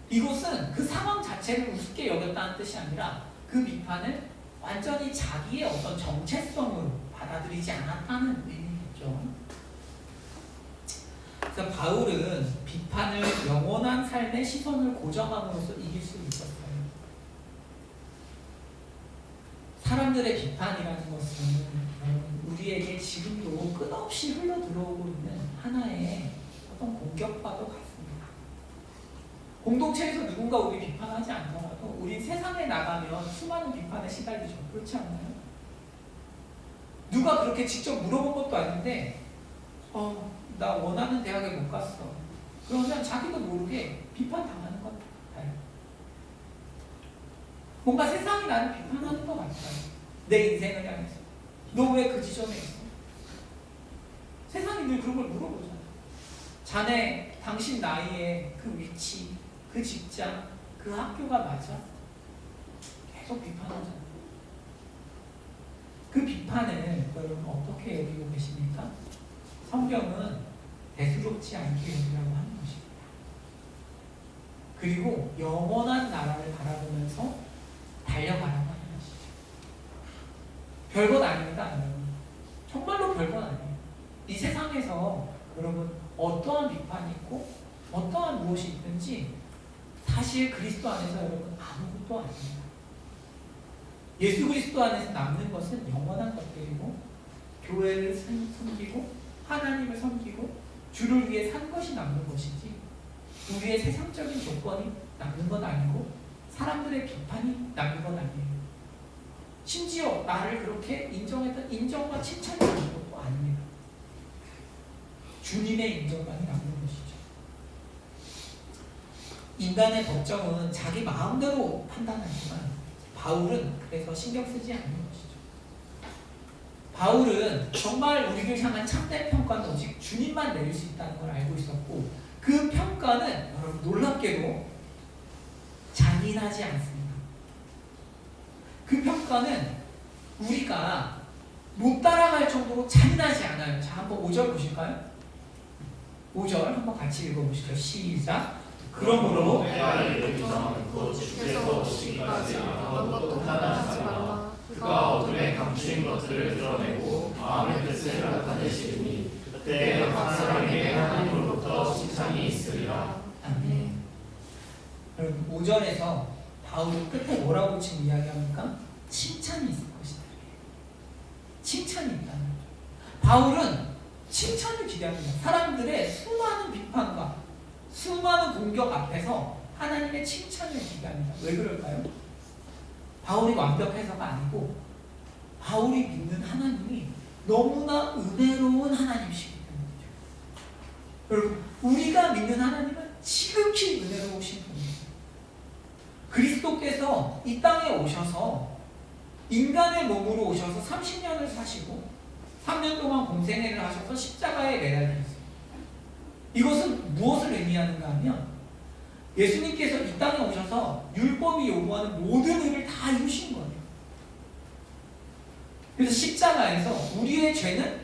이것은 그 상황 자체를 우습게 여겼다는 뜻이 아니라 그 비판을 완전히 자기의 어떤 정체성으로 받아들이지 않았다는 의미겠죠. 그래서 바울은 비판을 영원한 삶의 시선을 고정함으로써 이길 수 있었어요. 사람들의 비판이라는 것은 우리에게 지금도 끝없이 흘러 들어오고 있는 하나의 어떤 공격과도 같습니다. 공동체에서 누군가 우리 비판하지 않더라도 우리 세상에 나가면 수많은 비판에 시달리죠. 그렇지 않나요? 누가 그렇게 직접 물어본 것도 아닌데 나 원하는 대학에 못 갔어. 그러면 자기도 모르게 비판당하는 것 같아요. 뭔가 세상이 나를 비판하는 것 같아요. 내 인생을 향해서. 너 왜 그 지점에 있어? 세상이 늘 그런 걸 물어보잖아요. 자네, 당신 나이에 그 위치, 그 직장, 그 학교가 맞아? 계속 비판하잖아요. 그 비판을 여러분 어떻게 여기고 계십니까? 성경은 대수롭지 않게 여기라고 하는 것입니다. 그리고 영원한 나라를 바라보면서 달려가라고 하는 것이죠. 별것 아닙니다, 여러분. 정말로 별것 아니에요. 이 세상에서 여러분 어떠한 비판이 있고 어떠한 무엇이 있든지 사실 그리스도 안에서 여러분 아무것도 아닙니다. 예수 그리스도 안에서 남는 것은 영원한 것들이고 교회를 섬기고 하나님을 섬기고 주를 위해 산 것이 남는 것이지 우리의 세상적인 조건이 남는 건 아니고 사람들의 비판이 남는 건 아니에요. 심지어 나를 그렇게 인정했던 인정과 칭찬이 남는 것도 아닙니다. 주님의 인정만이 남는 것이죠. 인간의 법정은 자기 마음대로 판단하지만 바울은 그래서 신경 쓰지 않는 것이죠. 바울은 정말 우리를 향한 참된 평가는 오직 주님만 내릴 수 있다는 걸 알고 있었고 그 평가는 여러분 놀랍게도 잔인하지 않습니다. 그 평가는 우리가 못 따라갈 정도로 잔인하지 않아요. 자, 한번 5절 보실까요? 5절 한번 같이 읽어보시죠. 시작. 그러므로 내가 이르기전 곧 주께서 오시기까지 어떤 것도 판단하지 말라. 그가 어둠에 감추인 것들을 드러내고 마음의 뜻을 나타내시리니 그때 각 사람에게 하나님으로부터 칭찬이 있으리라. 아멘. 여러분 5절에서 바울이 끝에 뭐라고 지금 이야기합니까? 칭찬이 있을 것이다. 칭찬이 있다는 거죠. 바울은 칭찬을 기대합니다. 사람들의 수많은 비판과 수많은 공격 앞에서 하나님의 칭찬을 기대합니다. 왜 그럴까요? 바울이 완벽해서가 아니고 바울이 믿는 하나님이 너무나 은혜로운 하나님이시기 때문이죠. 여러분, 우리가 믿는 하나님은 지극히 은혜로우신 분이에요. 그리스도께서 이 땅에 오셔서 인간의 몸으로 오셔서 30년을 사시고 3년 동안 공생애를 하셔서 십자가에 매달리셨어요. 이것은 무엇을 의미하는가 하면 예수님께서 이 땅에 오셔서 율법이 요구하는 모든 의를 다 이루신 거예요. 그래서 십자가에서 우리의 죄는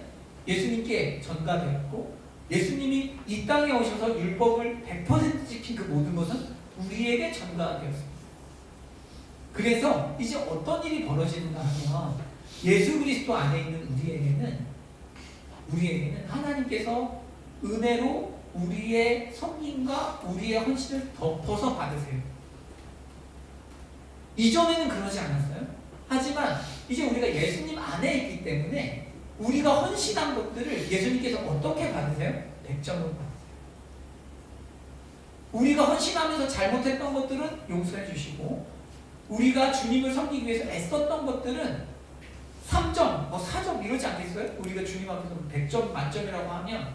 예수님께 전가되었고 예수님이 이 땅에 오셔서 율법을 100% 지킨 그 모든 것은 우리에게 전가되었습니다. 그래서 이제 어떤 일이 벌어지는가 하면 예수 그리스도 안에 있는 우리에게는 하나님께서 은혜로 우리의 섬김과 우리의 헌신을 덮어서 받으세요. 이전에는 그러지 않았어요. 하지만 이제 우리가 예수님 안에 있기 때문에 우리가 헌신한 것들을 예수님께서 어떻게 받으세요? 100점으로 받으세요. 우리가 헌신하면서 잘못했던 것들은 용서해 주시고 우리가 주님을 섬기기 위해서 애썼던 것들은 3점, 4점 이러지 않겠어요? 우리가 주님 앞에서 100점 만점이라고 하면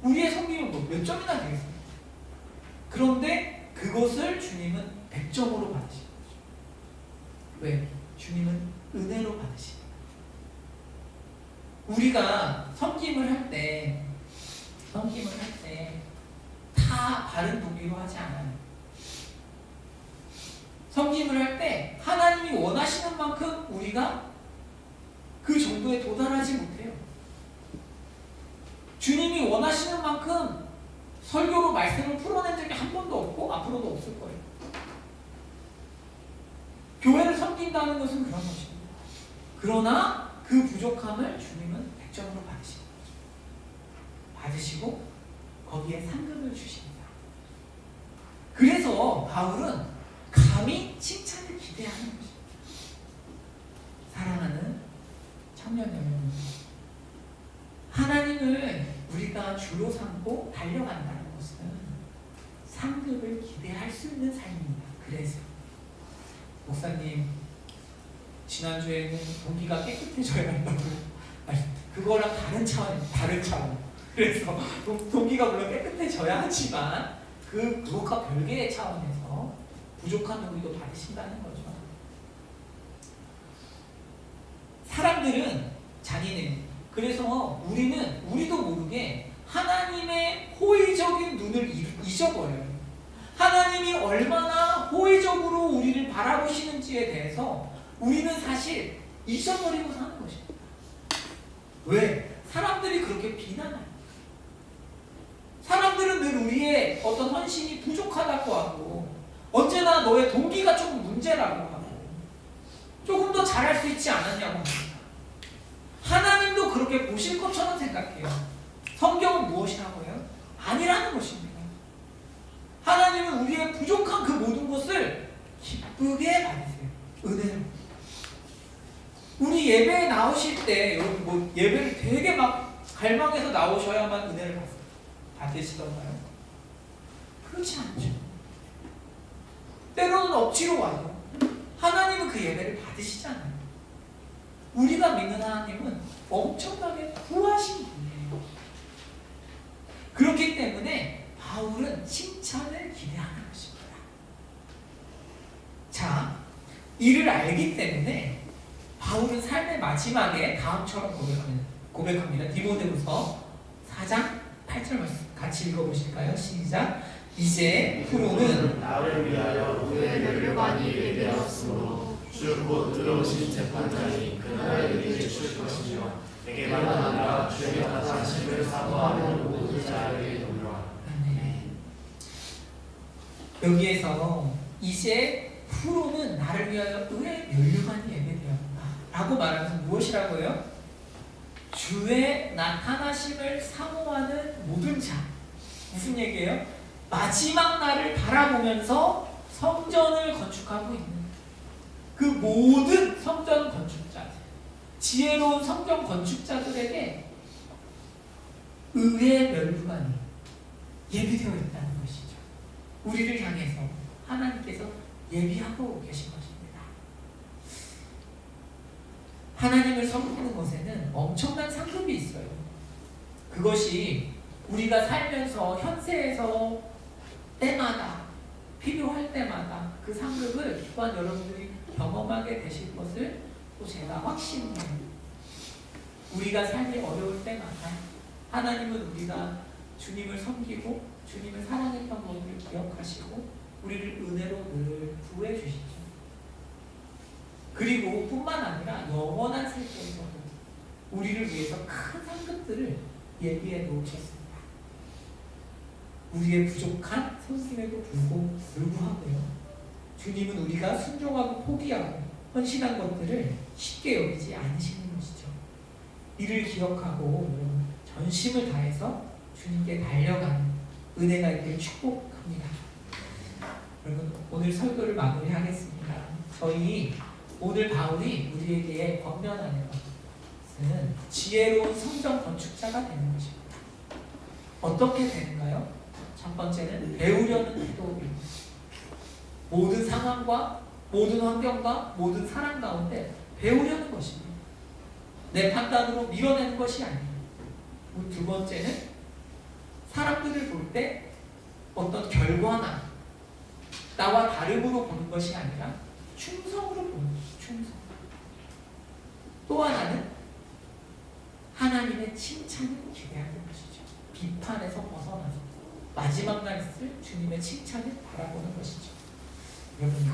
우리의 섬김은 몇 점이나 되겠습니까? 그런데 그것을 주님은 100점으로 받으시는 거죠. 왜? 주님은 은혜로 받으시는 거예요. 우리가 섬김을 할 때 다 바른 동기로 하지 않아요. 섬김을 할 때 하나님이 원하시는 만큼 우리가 그 정도에 도달하지 못해요. 주님이 원하시는 만큼 설교로 말씀을 풀어낸 적이 한 번도 없고 앞으로도 없을 거예요. 교회를 섬긴다는 것은 그런 것입니다. 그러나 그 부족함을 주님은 100점으로 받으시는 거죠. 받으시고 거기에 상급을 주십니다. 그래서 바울은 감히 칭찬을 기대하는 것입니다. 사랑하는 청년 여러분, 하나님을 우리가 주로 삼고 달려간다는 것은 상급을 기대할 수 있는 삶입니다. 그래서 목사님 지난주에는 동기가 깨끗해져야 한다고 그거랑 다른 차원입니다. 다른 차원. 그래서 동기가 물론 깨끗해져야 하지만 그것과 별개의 차원에서 부족한 동기도 받으신다는 거죠. 사람들은 잔인해요. 그래서 우리도 모르게 하나님의 호의적인 눈을 잊어버려요. 하나님이 얼마나 호의적으로 우리를 바라보시는지에 대해서 우리는 사실 잊어버리고 사는 것입니다. 왜? 사람들이 그렇게 비난해요. 사람들은 늘 우리의 어떤 헌신이 부족하다고 하고 언제나 너의 동기가 조금 문제라고 하고 조금 더 잘할 수 있지 않았냐고 합니다. 하나님도 그렇게 보실 것처럼 생각해요. 성경은 무엇이라고 해요? 아니라는 것입니다. 하나님은 우리의 부족한 그 모든 것을 기쁘게 받으세요. 은혜로. 우리 예배에 나오실 때 여러분 예배를 되게 막 갈망해서 나오셔야만 은혜를 받으시던가요? 그렇지 않죠. 때로는 억지로 와요. 하나님은 그 예배를 받으시잖아요. 우리가 믿는 하나님은 엄청나게 구하신 분이에요. 그렇기 때문에 바울은 칭찬을 기대하는 것입니다. 자, 이를 알기 때문에 바울은 삶의 마지막에 다음처럼 고백합니다. 디모데후서 4장 8절 말씀 같이 읽어보실까요? 시작. 이제 프로는 나를 위하여 그의 면류관이 예배하였으므로 주 곧 의로우신 재판장이 그날에 의를 주실 것이며 내게만 아니라 주의 나타나심을 사모하는 모든 자에게 이르리라. 여기에서 이제 후로는 나를 위하여 의의 면류관이 예배되었다 라고 말하면서 무엇이라고요? 주의 나타나심을 사모하는 모든 자. 무슨 얘기예요? 마지막 날을 바라보면서 성전을 건축하고 있는 그 모든 성전 건축자들, 지혜로운 성전 건축자들에게 의의 면류관이 예비되어 있다는 것이죠. 우리를 향해서 하나님께서 예비하고 계신 것입니다. 하나님을 섬기는 것에는 엄청난 상급이 있어요. 그것이 우리가 살면서 현세에서 때마다 필요할 때마다 그 상급을 또한 여러분들이 경험하게 되실 것을 또 제가 확신해요. 우리가 삶이 어려울 때마다 하나님은 우리가 주님을 섬기고 주님을 사랑했던 것을 기억하시고 우리를 은혜로 늘 구해 주시죠. 그리고 뿐만 아니라 영원한 세계에서도 우리를 위해서 큰 상급들을 예비해 놓으셨습니다. 우리의 부족한 섬김에도 불구하고요. 주님은 우리가 순종하고 포기하고 헌신한 것들을 쉽게 여기지 않으시는 것이죠. 이를 기억하고 전심을 다해서 주님께 달려가는 은혜가 있기를 축복합니다. 여러분, 오늘 설교를 마무리하겠습니다. 저희 오늘 바울이 우리에게 권면하는 것은 지혜로운 성전 건축자가 되는 것입니다. 어떻게 되는가요? 첫 번째는 배우려는 태도입니다. 모든 상황과 모든 환경과 모든 사람 가운데 배우려는 것입니다. 내 판단으로 밀어내는 것이 아니에요. 두 번째는 사람들을 볼 때 어떤 결과나 나와 다름으로 보는 것이 아니라 충성으로 보는 것이죠. 충성. 또 하나는 하나님의 칭찬을 기대하는 것이죠. 비판에서 벗어나서 마지막 날 있을 주님의 칭찬을 바라보는 것이죠. 여러분,